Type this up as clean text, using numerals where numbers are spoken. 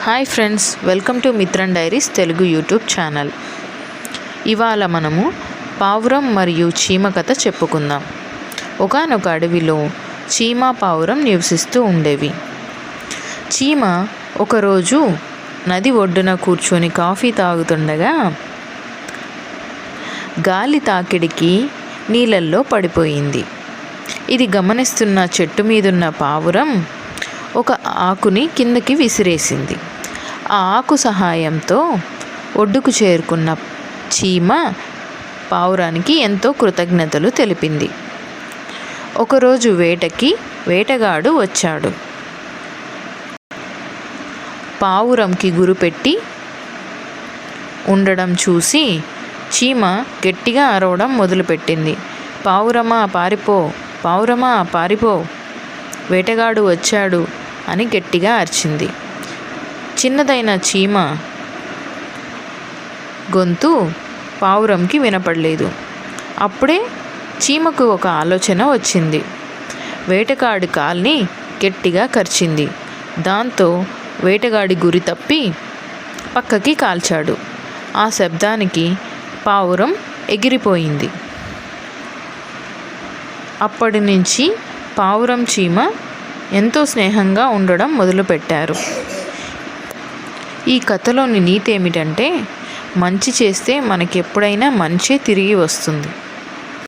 Hi friends, welcome to Mithran diaries Telugu YouTube channel. ఇవాళ మనము పావురం మరియు చీమ కథ చెప్పుకుందాం. ఒకానొక అడవిలో చీమ పావురం నివసిస్తూ ఉండేవి. చీమ ఒకరోజు నది ఒడ్డున కూర్చొని కాఫీ తాగుతుండగా గాలి తాకిడికి నీళ్ళల్లో పడిపోయింది. ఇది గమనిస్తున్న చెట్టు మీదున్న పావురం ఒక ఆకుని కిందకి విసిరేసింది. ఆ ఆకు సహాయంతో ఒడ్డుకు చేరుకున్న చీమ పావురానికి ఎంతో కృతజ్ఞతలు తెలిపింది. ఒకరోజు వేటకి వేటగాడు వచ్చాడు. పావురంకి గురిపెట్టి ఉండడం చూసి చీమ గట్టిగా అరవడం మొదలుపెట్టింది. పావురమా పారిపో, పావురమా పారిపో, వేటగాడు వచ్చాడు అని గట్టిగా అరిచింది. చిన్నదైన చీమ గొంతు పావురంకి వినపడలేదు. అప్పుడే చీమకు ఒక ఆలోచన వచ్చింది. వేటగాడి కాల్ని గట్టిగా కరిచింది. దాంతో వేటగాడి గురి తప్పి పక్కకి కాల్చాడు. ఆ శబ్దానికి పావురం ఎగిరిపోయింది. అప్పటి నుంచి పావురం చీమ ఎంతో స్నేహంగా ఉండడం మొదలుపెట్టారు. ఈ కథలోని నీతి ఏమిటంటే, మంచి చేస్తే మనకెప్పుడైనా మంచే తిరిగి వస్తుంది.